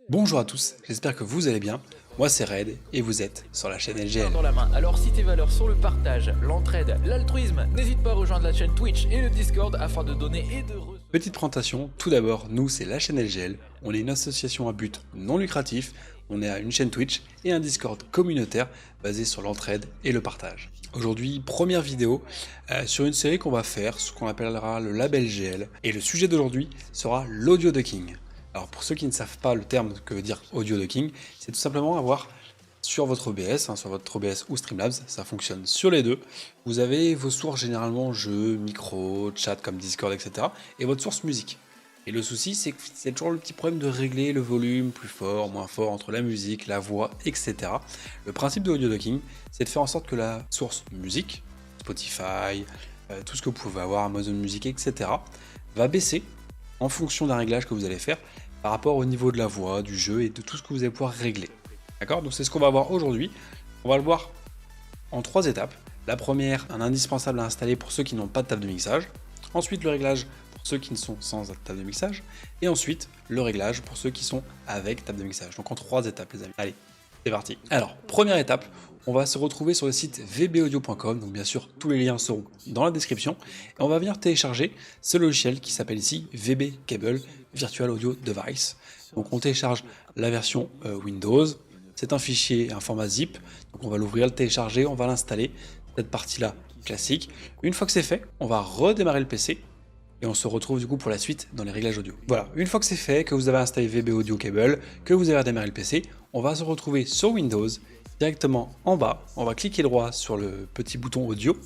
Bonjour à tous, j'espère que vous allez bien. Moi c'est Red et vous êtes sur la chaîne LGL. Dans la main. Alors si tes valeurs sont le partage, l'entraide, l'altruisme, n'hésite pas à rejoindre la chaîne Twitch et le Discord afin de donner et de recevoir. Petite présentation, tout d'abord, nous c'est la chaîne LGL. On est une association à but non lucratif. On est à une chaîne Twitch et un Discord communautaire basé sur l'entraide et le partage. Aujourd'hui, première vidéo sur une série qu'on va faire, ce qu'on appellera le label GL. Et le sujet d'aujourd'hui sera l'audio ducking. Alors pour ceux qui ne savent pas le terme que veut dire audio ducking, c'est tout simplement avoir sur votre OBS, sur votre OBS ou Streamlabs, ça fonctionne sur les deux. Vous avez vos sources généralement jeux, micro, chat comme Discord, etc. et votre source musique. Et le souci, c'est que c'est toujours le petit problème de régler le volume plus fort, moins fort entre la musique, la voix, etc. Le principe de audio ducking, c'est de faire en sorte que la source musique, Spotify, tout ce que vous pouvez avoir, Amazon Music, etc., va baisser en fonction d'un réglage que vous allez faire par rapport au niveau de la voix, du jeu et de tout ce que vous allez pouvoir régler. D'accord? Donc c'est ce qu'on va voir aujourd'hui. On va le voir en 3 étapes. La première, un indispensable à installer pour ceux qui n'ont pas de table de mixage. Ensuite, le réglage pour ceux qui ne sont sans table de mixage. Et ensuite, le réglage pour ceux qui sont avec table de mixage. Donc en 3 étapes, les amis. Allez, c'est parti. Alors, première étape, on va se retrouver sur le site vbaudio.com. Donc bien sûr, tous les liens seront dans la description. Et on va venir télécharger ce logiciel qui s'appelle ici VB Cable Virtual Audio Device. Donc on télécharge la version Windows. C'est un fichier, un format zip, donc on va l'ouvrir, le télécharger, on va l'installer, cette partie-là classique. Une fois que c'est fait, on va redémarrer le PC, et on se retrouve du coup pour la suite dans les réglages audio. Voilà, une fois que c'est fait, que vous avez installé VB Audio Cable, que vous avez redémarré le PC, on va se retrouver sur Windows, directement en bas, on va cliquer droit sur le petit bouton audio,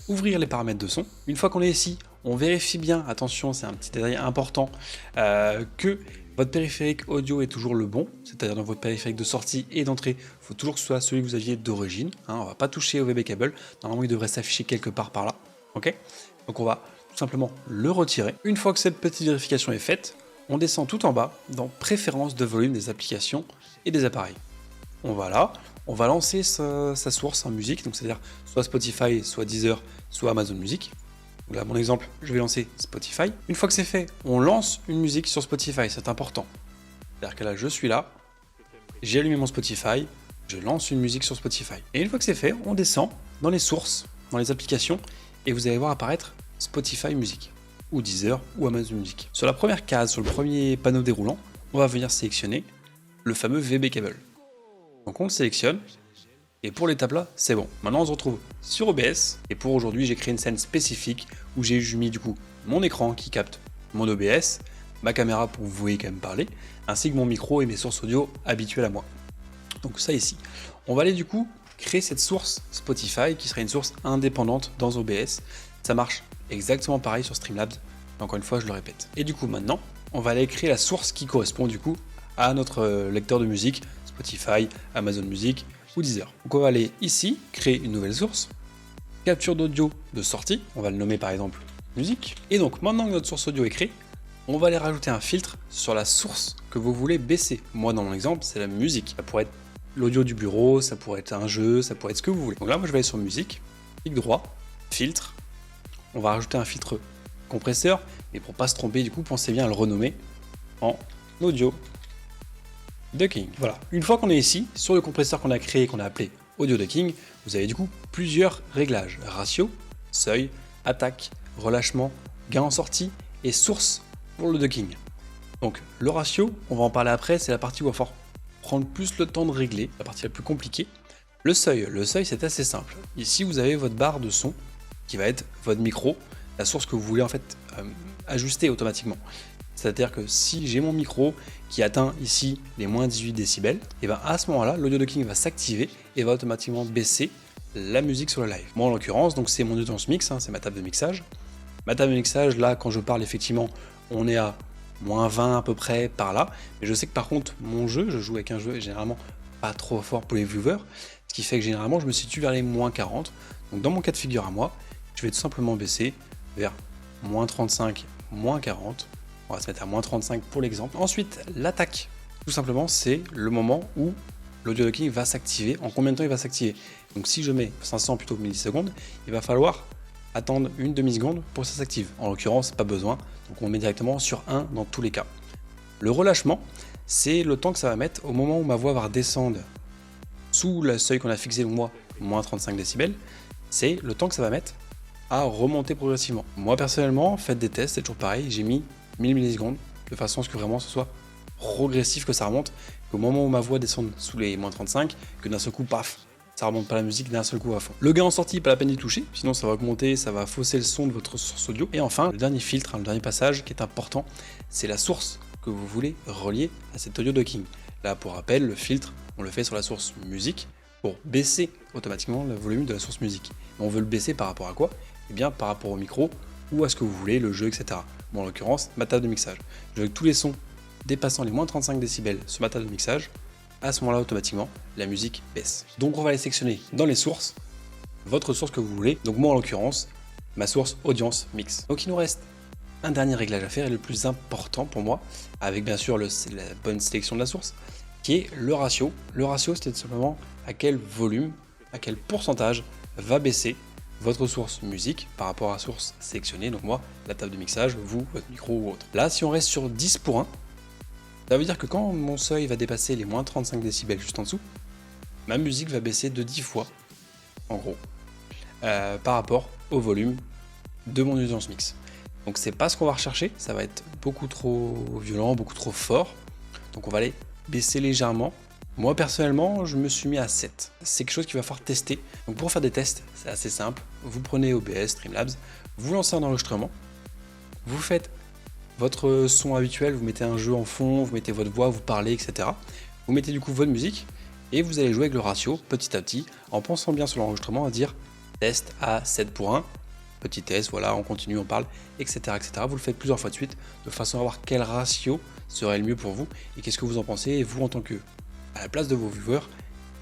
ouvrir les paramètres de son. Une fois qu'on est ici, on vérifie bien, attention, c'est un petit détail important, que votre périphérique audio est toujours le bon, c'est-à-dire dans votre périphérique de sortie et d'entrée, il faut toujours que ce soit celui que vous aviez d'origine. On ne va pas toucher au VB cable, normalement il devrait s'afficher quelque part par là. Ok, donc on va tout simplement le retirer. Une fois que cette petite vérification est faite, on descend tout en bas dans Préférences de volume des applications et des appareils. On va là, on va lancer sa source en musique, donc c'est-à-dire soit Spotify, soit Deezer, soit Amazon Music. Donc là, mon exemple, je vais lancer Spotify. Une fois que c'est fait, on lance une musique sur Spotify, c'est important. C'est-à-dire que là, je suis là, j'ai allumé mon Spotify, je lance une musique sur Spotify. Et une fois que c'est fait, on descend dans les sources, dans les applications, et vous allez voir apparaître Spotify Music, ou Deezer, ou Amazon Music. Sur la première case, sur le premier panneau déroulant, on va venir sélectionner le fameux VB Cable. Donc on le sélectionne, et pour l'étape là, c'est bon. Maintenant on se retrouve sur OBS, et pour aujourd'hui j'ai créé une scène spécifique où j'ai mis du coup mon écran qui capte mon OBS, ma caméra pour que vous voyez quand même parler, ainsi que mon micro et mes sources audio habituelles à moi. Donc ça ici. On va aller du coup créer cette source Spotify qui sera une source indépendante dans OBS. Ça marche exactement pareil sur Streamlabs, encore une fois je le répète. Et du coup maintenant, on va aller créer la source qui correspond du coup à notre lecteur de musique, Spotify, Amazon Music, ou Deezer. Donc on va aller ici, créer une nouvelle source, capture d'audio de sortie, on va le nommer par exemple musique, et donc maintenant que notre source audio est créée, on va aller rajouter un filtre sur la source que vous voulez baisser. Moi dans mon exemple, c'est la musique. Ça pourrait être l'audio du bureau, ça pourrait être un jeu, ça pourrait être ce que vous voulez. Donc là, moi je vais aller sur musique, clic droit, filtre, on va rajouter un filtre compresseur, mais pour pas se tromper du coup, pensez bien à le renommer en audio ducking. Voilà, une fois qu'on est ici, sur le compresseur qu'on a créé, qu'on a appelé audio ducking, vous avez du coup plusieurs réglages. Ratio, seuil, attaque, relâchement, gain en sortie et source pour le ducking. Donc le ratio, on va en parler après, c'est la partie où il va falloir prendre plus le temps de régler, la partie la plus compliquée. Le seuil c'est assez simple. Ici vous avez votre barre de son qui va être votre micro, la source que vous voulez en fait ajuster automatiquement. C'est-à-dire que si j'ai mon micro qui atteint ici les moins 18 décibels, et bien à ce moment-là, l'audio ducking va s'activer et va automatiquement baisser la musique sur le live. Moi en l'occurrence, donc c'est mon audience mix, c'est ma table de mixage. Ma table de mixage, là quand je parle effectivement, on est à moins 20 à peu près par là. Mais je sais que par contre, mon jeu, je joue avec un jeu généralement pas trop fort pour les viewers, ce qui fait que généralement je me situe vers les moins 40. Donc dans mon cas de figure à moi, je vais tout simplement baisser vers moins 35, moins 40. On va se mettre à moins 35 pour l'exemple. Ensuite, l'attaque. Tout simplement, c'est le moment où l'audio ducking va s'activer. En combien de temps il va s'activer? Donc si je mets 500 plutôt que millisecondes, il va falloir attendre une demi-seconde pour que ça s'active. En l'occurrence, pas besoin. Donc on met directement sur 1 dans tous les cas. Le relâchement, c'est le temps que ça va mettre au moment où ma voix va redescendre sous le seuil qu'on a fixé, moi, moins 35 décibels, c'est le temps que ça va mettre à remonter progressivement. Moi personnellement, faites des tests, c'est toujours pareil, j'ai mis 1000 millisecondes, de façon à ce que vraiment ce soit progressif, que ça remonte, qu'au moment où ma voix descende sous les moins 35, que d'un seul coup, paf, ça remonte pas la musique d'un seul coup à fond. Le gain en sortie, pas la peine d'y toucher, sinon ça va augmenter, ça va fausser le son de votre source audio. Et enfin, le dernier filtre, le dernier passage qui est important, c'est la source que vous voulez relier à cet audio docking. Là, pour rappel, le filtre, on le fait sur la source musique pour baisser automatiquement le volume de la source musique. Mais on veut le baisser par rapport à quoi? Eh bien, par rapport au micro ou à ce que vous voulez, le jeu, etc. Bon, en l'occurrence, ma table de mixage. Je veux que tous les sons dépassant les moins 35 décibels sur ma table de mixage, à ce moment-là, automatiquement, la musique baisse. Donc, on va aller sélectionner dans les sources votre source que vous voulez. Donc, moi, en l'occurrence, ma source audience mix. Donc, il nous reste un dernier réglage à faire et le plus important pour moi, avec bien sûr la bonne sélection de la source, qui est le ratio. Le ratio, c'est tout simplement à quel volume, à quel pourcentage va baisser votre source musique par rapport à la source sélectionnée, donc moi, la table de mixage, vous, votre micro ou autre. Là, si on reste sur 10 pour 1, ça veut dire que quand mon seuil va dépasser les moins 35 décibels juste en dessous, ma musique va baisser de 10 fois, en gros, par rapport au volume de mon audience mix. Donc c'est pas ce qu'on va rechercher, ça va être beaucoup trop violent, beaucoup trop fort, donc on va aller baisser légèrement. Moi personnellement, je me suis mis à 7. C'est quelque chose qu'il va falloir tester. Donc pour faire des tests, c'est assez simple. Vous prenez OBS, Streamlabs, vous lancez un enregistrement, vous faites votre son habituel, vous mettez un jeu en fond, vous mettez votre voix, vous parlez, etc. Vous mettez du coup votre musique et vous allez jouer avec le ratio petit à petit en pensant bien sur l'enregistrement à dire test à 7 pour 1, petit test, voilà, on continue, on parle, etc., etc. Vous le faites plusieurs fois de suite de façon à voir quel ratio serait le mieux pour vous et qu'est-ce que vous en pensez et vous en tant que à la place de vos viewers,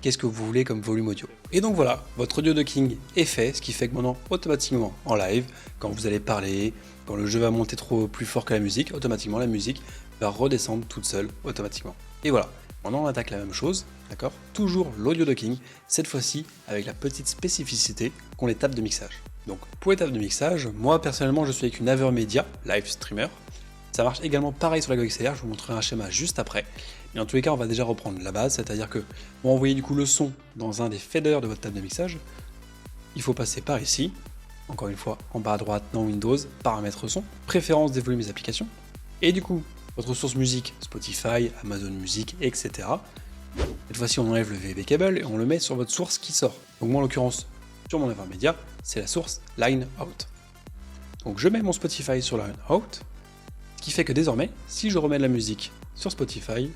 qu'est-ce que vous voulez comme volume audio. Et donc voilà, votre audio docking est fait, ce qui fait que maintenant, automatiquement, en live, quand vous allez parler, quand le jeu va monter plus fort que la musique, automatiquement la musique va redescendre toute seule, automatiquement. Et voilà, maintenant on attaque la même chose, d'accord? Toujours l'audio docking, cette fois-ci avec la petite spécificité qu'ont les tables de mixage. Donc pour les tables de mixage, moi personnellement je suis avec une Avermedia Live Streamer. Ça marche également pareil sur la GoXLR, je vous montrerai un schéma juste après. Mais en tous les cas, on va déjà reprendre la base, c'est-à-dire que pour envoyer du coup le son dans un des faders de votre table de mixage, il faut passer par ici, encore une fois en bas à droite dans Windows, paramètres son, préférences des volumes des applications, et du coup, votre source musique, Spotify, Amazon Music, etc. Cette fois-ci, on enlève le VB cable et on le met sur votre source qui sort. Donc moi en l'occurrence, sur mon Avermedia, c'est la source Line Out. Donc je mets mon Spotify sur Line Out, ce qui fait que désormais, si je remets de la musique sur Spotify,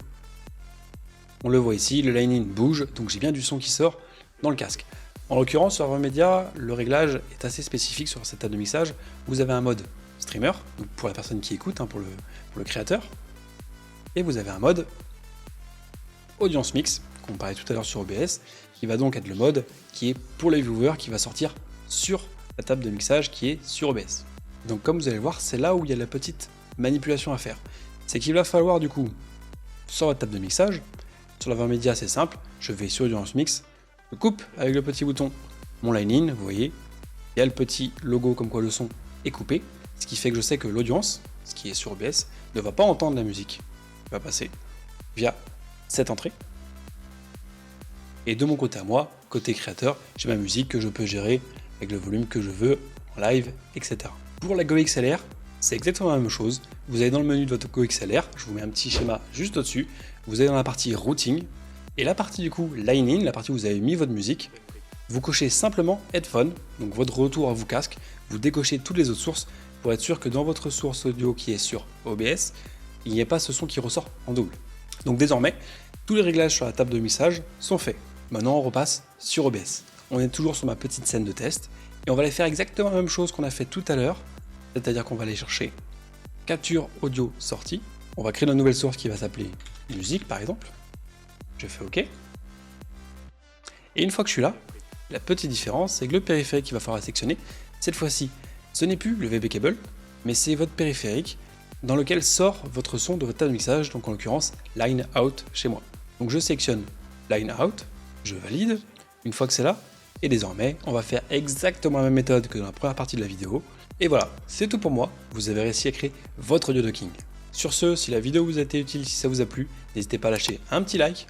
on le voit ici, le line-in bouge, donc j'ai bien du son qui sort dans le casque. En l'occurrence, sur Avermedia, le réglage est assez spécifique sur cette table de mixage. Vous avez un mode streamer, donc pour la personne qui écoute, pour le créateur, et vous avez un mode audience mix, qu'on parlait tout à l'heure sur OBS, qui va donc être le mode qui est pour les viewers, qui va sortir sur la table de mixage qui est sur OBS. Donc comme vous allez le voir, c'est là où il y a la petite manipulation à faire. C'est qu'il va falloir du coup, sur votre table de mixage, sur l'Avermedia c'est simple, je vais sur Audience Mix, je coupe avec le petit bouton mon line-in, vous voyez, il y a le petit logo comme quoi le son est coupé, ce qui fait que je sais que l'audience, ce qui est sur OBS, ne va pas entendre la musique, il va passer via cette entrée. Et de mon côté à moi, côté créateur, j'ai ma musique que je peux gérer avec le volume que je veux, en live, etc. Pour la GoXLR, c'est exactement la même chose. Vous allez dans le menu de votre GoXLR, je vous mets un petit schéma juste au-dessus, vous allez dans la partie routing, et la partie du coup line-in, la partie où vous avez mis votre musique, vous cochez simplement headphone, donc votre retour à vos casques, vous décochez toutes les autres sources pour être sûr que dans votre source audio qui est sur OBS, il n'y ait pas ce son qui ressort en double. Donc désormais, tous les réglages sur la table de mixage sont faits. Maintenant on repasse sur OBS. On est toujours sur ma petite scène de test, et on va aller faire exactement la même chose qu'on a fait tout à l'heure, c'est-à-dire qu'on va aller chercher capture audio sortie, on va créer une nouvelle source qui va s'appeler musique par exemple, je fais OK, et une fois que je suis là, la petite différence c'est que le périphérique qu'il va falloir sélectionner, cette fois-ci ce n'est plus le VB cable, mais c'est votre périphérique dans lequel sort votre son de votre table de mixage, donc en l'occurrence line out chez moi. Donc je sélectionne line out, je valide, une fois que c'est là, et désormais on va faire exactement la même méthode que dans la première partie de la vidéo. Et voilà, c'est tout pour moi, vous avez réussi à créer votre audio docking. Sur ce, si la vidéo vous a été utile, si ça vous a plu, n'hésitez pas à lâcher un petit like,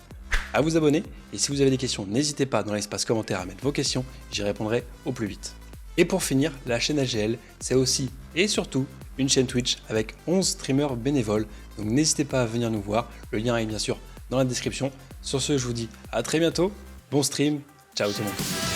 à vous abonner, et si vous avez des questions, n'hésitez pas dans l'espace commentaire à mettre vos questions, j'y répondrai au plus vite. Et pour finir, la chaîne LGL, c'est aussi et surtout une chaîne Twitch avec 11 streamers bénévoles, donc n'hésitez pas à venir nous voir, le lien est bien sûr dans la description. Sur ce, je vous dis à très bientôt, bon stream, ciao tout le monde.